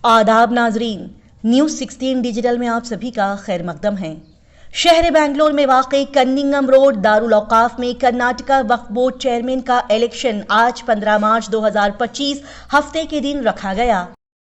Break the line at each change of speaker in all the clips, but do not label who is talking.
आदाब नाजरीन, news 16 digital में आप सभी का खैर मकदम है। शहर बेंगलोर में वाक़ई कन्निंगम रोड दारुल औक़ाफ़ में कर्नाटका वक्फ बोर्ड चेयरमैन का इलेक्शन आज 15 मार्च 2025 हफ्ते के दिन रखा गया।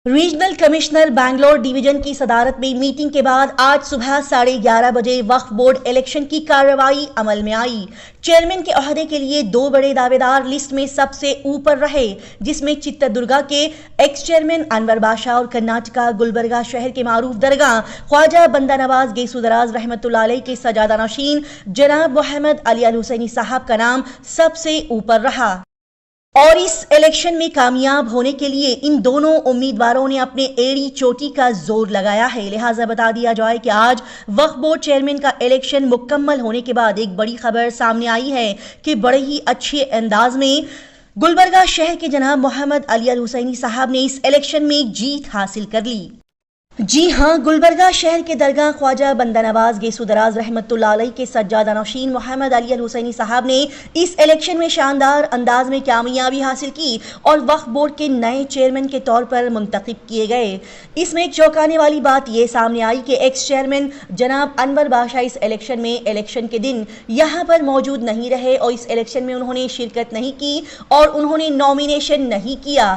रीजनल कमिश्नर बैंगलोर डिवीजन की सदारत में मीटिंग के बाद आज सुबह 11:30 बजे वक्फ बोर्ड इलेक्शन की कार्रवाई अमल में आई। चेयरमैन के ओहदे के लिए 2 बड़े दावेदार लिस्ट में सबसे ऊपर रहे, जिसमें चित्रदुर्गा के एक्स चेयरमैन अनवर बादशाह और कर्नाटका गुलबर्गा शहर के मारूफ दरगाह ख्वाजा बंदा नवाज गेसुदराज रहमतुल्लाह अलैह के सजादा नशीन जनाब मोहम्मद अली अल हुसैनी साहब का नाम सबसे ऊपर रहा। और इस इलेक्शन में कामयाब होने के लिए इन दोनों उम्मीदवारों ने अपने एड़ी चोटी का जोर लगाया है। लिहाजा बता दिया जाए कि आज वक्फ बोर्ड चेयरमैन का इलेक्शन मुकम्मल होने के बाद एक बड़ी खबर सामने आई है कि बड़े ही अच्छे अंदाज में गुलबर्गा शहर के जनाब मोहम्मद अली अल हुसैनी साहब ने इस इलेक्शन में जीत हासिल कर ली। जी हाँ, गुलबर्गा शहर के दरगाह ख्वाजा बंदा नवाज गेसुदराज रहमतुल्लाह अलैह के सज्जादा नशीन मोहम्मद अली अल हुसैनी साहब ने इस इलेक्शन में शानदार अंदाज में कामयाबी हासिल की और वक्फ बोर्ड के नए चेयरमैन के तौर पर मुंतखब किए गए। इसमें एक चौंकाने वाली बात यह सामने आई कि एक्स चेयरमैन जनाब अनवर बादशाह इस इलेक्शन के दिन यहाँ पर मौजूद नहीं रहे और इस इलेक्शन में उन्होंने शिरकत नहीं की और उन्होंने नॉमिनेशन नहीं किया,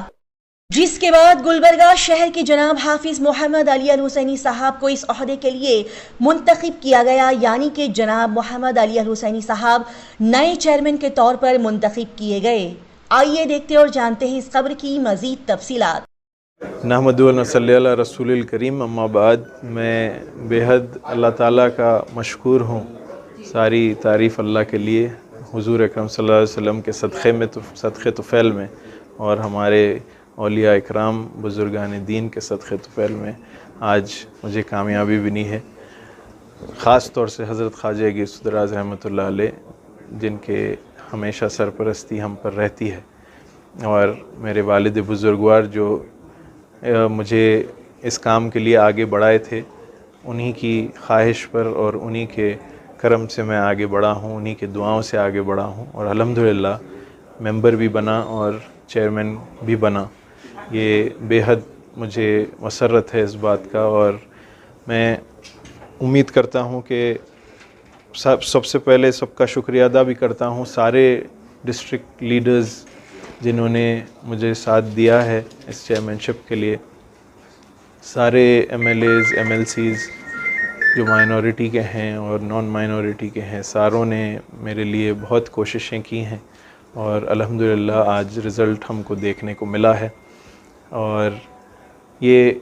जिसके बाद गुलबर्गा शहर के जनाब हाफिज मोहम्मद अली अल हुसैनी साहब को इस ओहदे के लिए मुंतखब किया गया, यानी कि जनाब मोहम्मद अली अल हुसैनी साहब नए चेयरमैन के तौर पर मुंतखब किए गए। आइए देखते और जानते हैं इस खबर की मजीद तफसीलात।
नहमदु व नसल्ली अला रसूलिल करीम, अम्मा बाद। मैं बेहद अल्लाह ताला का मशकूर हूँ। सारी तारीफ़ अल्लाह के लिए, हुजूर अकरम सल्लल्लाहु अलैहि वसल्लम के सदक़े तुफ़ैल में और हमारे औलिया इकराम बुज़ुर्गान दीन के सदक़े तुफ़ैल में आज मुझे कामयाबी मिली है। ख़ास तौर से हज़रत ख्वाजा गेसुदराज रहमतुल्लाह अलैह, जिनके हमेशा सरपरस्ती हम पर रहती है, और मेरे वालिद बुज़ुर्गवार जो मुझे इस काम के लिए आगे बढ़ाए थे, उन्हीं की ख्वाहिश पर और उन्हीं के करम से मैं आगे बढ़ा हूँ, उन्हीं के दुआओं से आगे बढ़ा हूँ और अल्हम्दुलिल्लाह मेंबर भी बना और चेयरमैन भी बना। ये बेहद मुझे मसरत है इस बात का, और मैं उम्मीद करता हूँ कि सबसे पहले सबका शुक्रिया अदा भी करता हूँ सारे डिस्ट्रिक्ट लीडर्स जिन्होंने मुझे साथ दिया है इस चेयरमैनशिप के लिए। सारे MLAs MLCs जो माइनॉरिटी के हैं और नॉन माइनॉरिटी के हैं, सारों ने मेरे लिए बहुत कोशिशें की हैं और अल्हम्दुलिल्लाह आज रिज़ल्ट हमको देखने को मिला है। और ये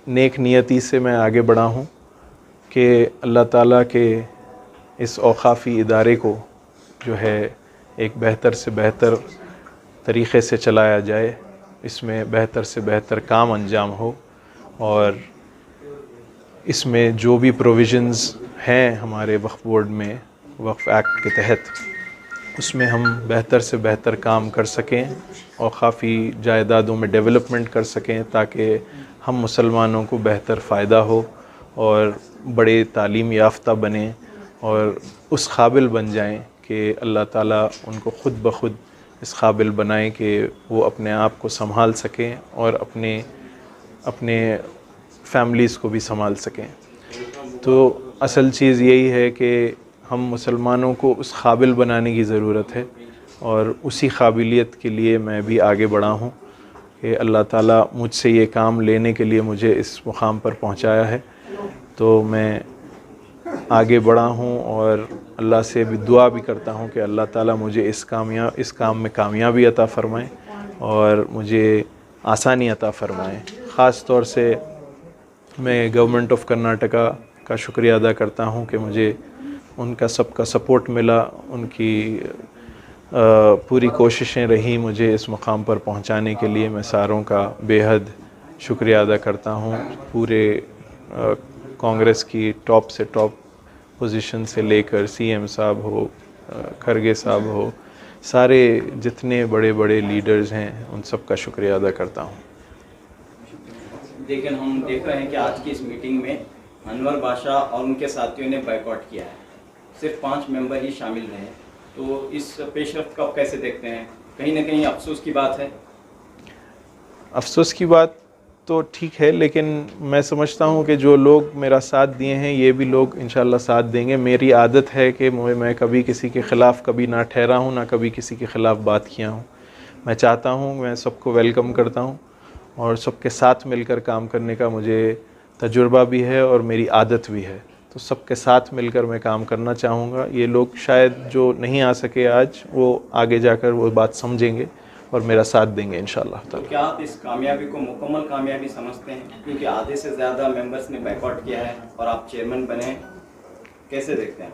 नेक नियति से मैं आगे बढ़ा हूँ कि अल्लाह ताला के इस औक़ाफ़ी इदारे को जो है एक बेहतर से बेहतर तरीक़े से चलाया जाए, इसमें बेहतर से बेहतर काम अंजाम हो और इसमें जो भी प्रोविज़न्स हैं हमारे वक्फ बोर्ड में वक्फ एक्ट के तहत, उसमें हम बेहतर से बेहतर काम कर सकें और काफ़ी जायदादों में डेवलपमेंट कर सकें, ताकि हम मुसलमानों को बेहतर फ़ायदा हो और बड़े तालीम याफ्ता बने और उस काबिल बन जाएं कि अल्लाह ताला उनको ख़ुद ब खुद इस काबिल बनाए कि वो अपने आप को संभाल सकें और अपने फैमिलीज़ को भी संभाल सकें। तो असल चीज़ यही है कि हम मुसलमानों को उस काबिल बनाने की ज़रूरत है और उसी काबिलियत के लिए मैं भी आगे बढ़ा हूँ कि अल्लाह ताला मुझसे ये काम लेने के लिए मुझे इस मुकाम पर पहुँचाया है। तो मैं आगे बढ़ा हूँ और अल्लाह से भी दुआ भी करता हूँ कि अल्लाह ताला मुझे इस काम में कामयाबी अता फ़रमाए और मुझे आसानी अता फ़रमाए। ख़ास तौर से मैं गवर्नमेंट ऑफ कर्नाटका का शुक्रिया अदा करता हूँ कि मुझे उनका सबका सपोर्ट मिला, उनकी पूरी कोशिशें रही मुझे इस मुकाम पर पहुंचाने के लिए। मैं सारों का बेहद शुक्रिया अदा करता हूं। पूरे कांग्रेस की टॉप से टॉप पोजीशन से लेकर CM साहब हो, खरगे साहब हो, सारे जितने बड़े बड़े लीडर्स हैं उन सब का शुक्रिया अदा करता हूं।
लेकिन हम देख रहे हैं कि आज की इस मीटिंग में अनवर बादशाह और उनके साथियों ने बायकॉट किया है, सिर्फ 5 मेंबर ही शामिल रहे। तो इस पेशरफ्त को आप कैसे देखते हैं? कहीं ना कहीं अफसोस की बात है।
अफसोस की बात तो ठीक है, लेकिन मैं समझता हूँ कि जो लोग मेरा साथ दिए हैं ये भी लोग इंशाल्लाह साथ देंगे। मेरी आदत है कि मैं कभी किसी के ख़िलाफ़ कभी ना ठहरा हूँ, ना कभी किसी के ख़िलाफ़ बात किया हूँ। मैं चाहता हूँ, मैं सबको वेलकम करता हूँ और सबके साथ मिलकर काम करने का मुझे तजुर्बा भी है और मेरी आदत भी है। तो सबके साथ मिलकर मैं काम करना चाहूँगा। ये लोग शायद जो नहीं आ सके आज, वो आगे जाकर वो बात समझेंगे और मेरा साथ देंगे इंशाल्लाह।
तो क्या आप इस कामयाबी को मुकम्मल कामयाबी समझते हैं, क्योंकि आधे से ज़्यादा मेंबर्स ने बायकॉट किया है और आप चेयरमैन बने, कैसे देखते हैं?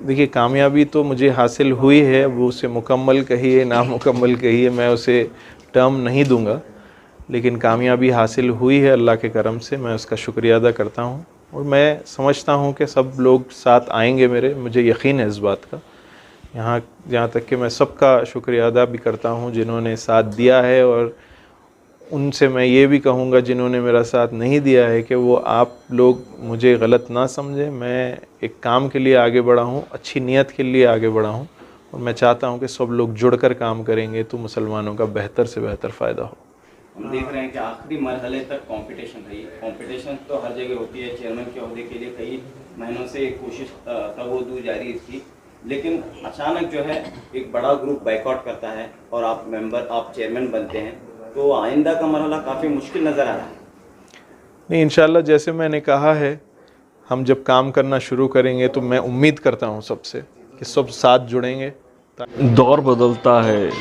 देखिए, कामयाबी तो मुझे हासिल हुई है, वो उसे मुकम्मल कहिए नामुकम्मल कहिए, मैं उसे टर्म नहीं दूंगा, लेकिन कामयाबी हासिल हुई है अल्लाह के करम से। मैं उसका शुक्रिया अदा करता हूँ और मैं समझता हूँ कि सब लोग साथ आएंगे मेरे, मुझे यकीन है इस बात का। यहाँ तक कि मैं सबका शुक्रिया अदा भी करता हूँ जिन्होंने साथ दिया है, और उनसे मैं ये भी कहूँगा जिन्होंने मेरा साथ नहीं दिया है कि वो आप लोग मुझे गलत ना समझें। मैं एक काम के लिए आगे बढ़ा हूँ, अच्छी नीयत के लिए आगे बढ़ा हूँ, और मैं चाहता हूँ कि सब लोग जुड़कर काम करेंगे तो मुसलमानों का बेहतर से बेहतर फ़ायदा हो।
हम देख रहे हैं कि आखिरी मरहले तक कंपटीशन रही। कंपटीशन तो हर जगह होती है, चेयरमैन के ओहदे के लिए कई महीनों से कोशिश तगोदू जारी थी, लेकिन अचानक जो है एक बड़ा ग्रुप बायकॉट करता है और आप चेयरमैन बनते हैं, तो आइंदा का मरहला काफ़ी मुश्किल नज़र आ रहा है।
नहीं, इंशाल्लाह जैसे मैंने कहा है, हम जब काम करना शुरू करेंगे तो मैं उम्मीद करता हूँ सबसे कि सब साथ जुड़ेंगे।
दौर बदलता है,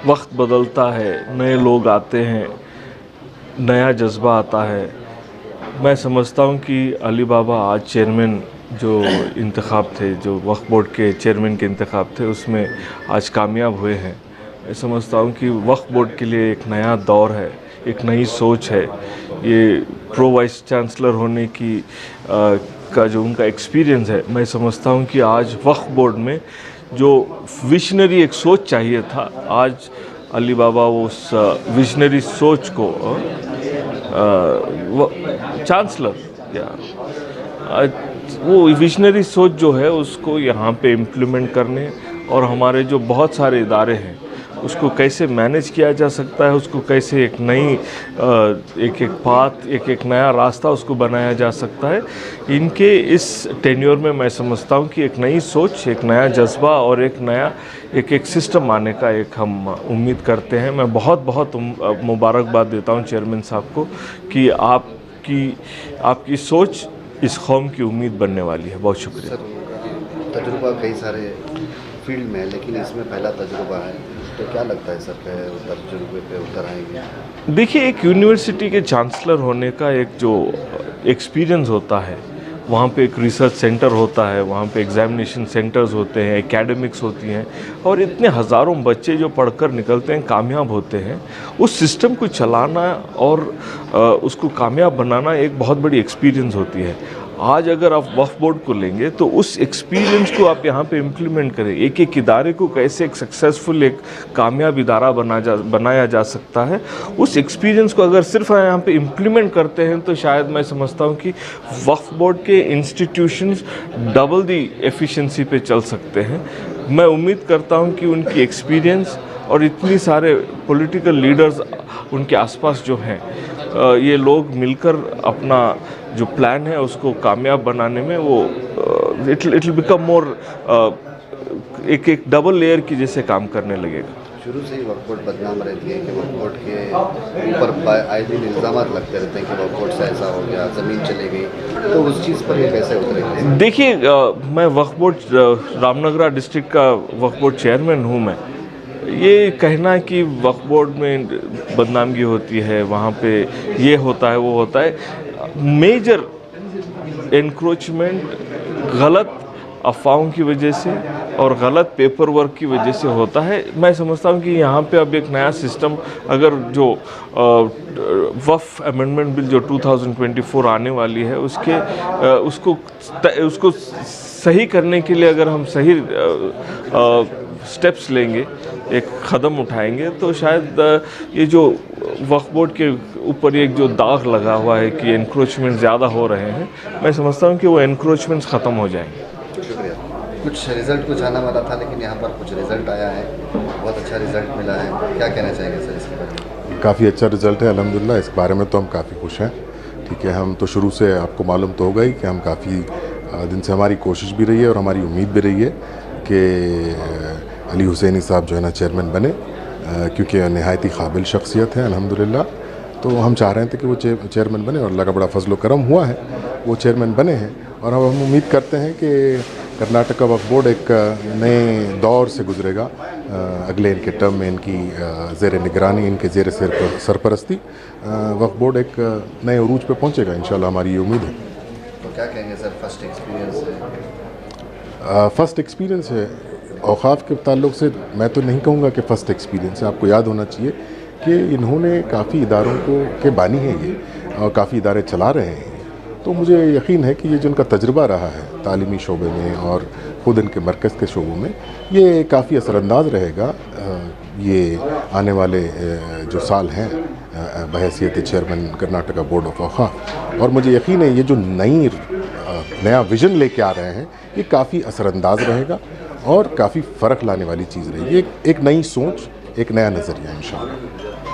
वक्त बदलता है, नए लोग आते हैं, नया जज्बा आता है। मैं समझता हूँ कि अली बाबा आज चेयरमैन जो इंतखाब थे, जो वक्फ बोर्ड के चेयरमैन के इंतखाब थे, उसमें आज कामयाब हुए हैं। मैं समझता हूँ कि वक्फ बोर्ड के लिए एक नया दौर है, एक नई सोच है। ये प्रो वाइस चांसलर होने की का जो उनका एक्सपीरियंस है, मैं समझता हूँ कि आज वक्फ बोर्ड में जो विशनरी एक सोच चाहिए था, आज अली बाबा उस विशनरी सोच को चांसलर या वो विशनरी सोच जो है उसको यहाँ पे इम्प्लीमेंट करने, और हमारे जो बहुत सारे इदारे हैं उसको कैसे मैनेज किया जा सकता है, उसको कैसे एक नई एक पाथ, एक नया रास्ता उसको बनाया जा सकता है। इनके इस टेन्योर में मैं समझता हूँ कि एक नई सोच, एक नया जज्बा और एक नया एक सिस्टम आने का एक हम उम्मीद करते हैं। मैं बहुत मुबारकबाद देता हूँ चेयरमैन साहब को कि आपकी सोच इस कौम की उम्मीद बनने वाली है। बहुत शुक्रिया।
सर, तजुर्बा कई सारे फील्ड में है, लेकिन इसमें पहला तजुर्बा है, तो क्या लगता है सर तजुर्बे पे उतर आएंगे?
देखिए, एक यूनिवर्सिटी के चांसलर होने का एक जो एक्सपीरियंस होता है, वहाँ पे एक रिसर्च सेंटर होता है, वहाँ पे एग्जामिनेशन सेंटर्स होते हैं, एकेडमिक्स होती हैं, और इतने हज़ारों बच्चे जो पढ़कर निकलते हैं, कामयाब होते हैं। उस सिस्टम को चलाना और उसको कामयाब बनाना एक बहुत बड़ी एक्सपीरियंस होती है। आज अगर आप वक्फ बोर्ड को लेंगे तो उस एक्सपीरियंस को आप यहाँ पे इम्प्लीमेंट करें। एक इदारे को कैसे एक सक्सेसफुल, एक कामयाब इदारा बनाया जा सकता है, उस एक्सपीरियंस को अगर सिर्फ यहाँ पे इम्प्लीमेंट करते हैं तो शायद मैं समझता हूँ कि वक्फ बोर्ड के इंस्टीट्यूशंस डबल दी एफिशिएंसी पे चल सकते हैं। मैं उम्मीद करता हूँ कि उनकी एक्सपीरियंस और इतनी सारे पॉलिटिकल लीडर्स उनके आसपास जो हैं, ये लोग मिलकर अपना जो प्लान है उसको कामयाब बनाने में वो इट विल बिकम मोर एक डबल लेयर की जैसे काम करने लगेगा।
शुरू से ही वक्फ बोर्ड बदनाम रहती है कि वक्फ बोर्ड के ऊपर आए दिन इल्ज़ाम लगते रहते हैं कि वक्फ बोर्ड से ऐसा हो गया, ज़मीन चली गई, तो उस चीज़ पर ये कैसे उतरेंगे?
देखिए, मैं वक्फ बोर्ड रामनगरा डिस्ट्रिक्ट का वक्फ बोर्ड चेयरमैन हूँ। मैं ये कहना कि वक्फ बोर्ड में बदनामी होती है, वहाँ पे ये होता है वो होता है, मेजर एनक्रोचमेंट गलत अफवाहों की वजह से और गलत पेपर वर्क की वजह से होता है। मैं समझता हूँ कि यहाँ पे अब एक नया सिस्टम, अगर जो वक्फ अमेंडमेंट बिल जो 2024 आने वाली है उसको सही करने के लिए अगर हम सही स्टेप्स लेंगे, एक कदम उठाएंगे, तो शायद ये जो वक्फ बोर्ड के ऊपर एक जो दाग लगा हुआ है कि एनक्रोचमेंट ज़्यादा हो रहे हैं, मैं समझता हूँ कि वो एनक्रोचमेंट्स ख़त्म हो जाएंगे।
शुक्रिया। कुछ रिज़ल्ट कुछ आना वाला था, लेकिन यहाँ पर कुछ रिज़ल्ट आया है, बहुत अच्छा रिज़ल्ट मिला है, क्या कहना चाहेंगे सर इसके बारे में?
काफ़ी अच्छा रिज़ल्ट है अल्हम्दुलिल्लाह। इस बारे में तो हम काफ़ी खुश हैं। ठीक है, हम तो शुरू से आपको मालूम तो होगा ही कि हम काफ़ी दिन से हमारी कोशिश भी रही है और हमारी उम्मीद भी रही है कि अली हुसैनी साहब जो है ना चेयरमैन बने, क्योंकि नहायत ही काबिल शख्सियत है अल्हम्दुलिल्लाह। तो हम चाह रहे थे कि वो चेयरमैन बने और अल्लाह का बड़ा फजल करम हुआ है, वो चेयरमैन बने हैं। और अब हम उम्मीद करते हैं कि कर्नाटका वक्फ बोर्ड एक नए दौर से गुजरेगा। अगले इनके टर्म में इनकी ज़ेर निगरानी, इनके ज़ेर सरपरस्ती वक्फ बोर्ड एक नए उरूज पे पहुंचेगा इंशाल्लाह, हमारी ये उम्मीद है।
तो क्या कहेंगे सर, फर्स्ट एक्सपीरियंस है?
फ़र्स्ट एक्सपीरियंस है औक़ाफ़ के ताल्लुक़ से। मैं तो नहीं कहूँगा कि फ़र्स्ट एक्सपीरियंस है। आपको याद होना चाहिए कि इन्होंने काफ़ी इदारों के बानी हैं ये, और काफ़ी इदारे चला रहे हैं। तो मुझे यकीन है कि ये जो उनका तजुर्बा रहा है तालीमी शोबे में और ख़ुद इनके मरकज़ के शोबों में, ये काफ़ी असरअंदाज रहेगा ये आने वाले जो साल हैं बहैसियत चेयरमैन कर्नाटका बोर्ड ऑफ औक़ाफ़। और मुझे यकीन है ये जो नया विज़न लेके आ रहे हैं ये काफ़ी असरअंदाज रहेगा और काफ़ी फ़र्क लाने वाली चीज़ रहेगी। एक नई सोच, एक नया नज़रिया इंशाअल्लाह।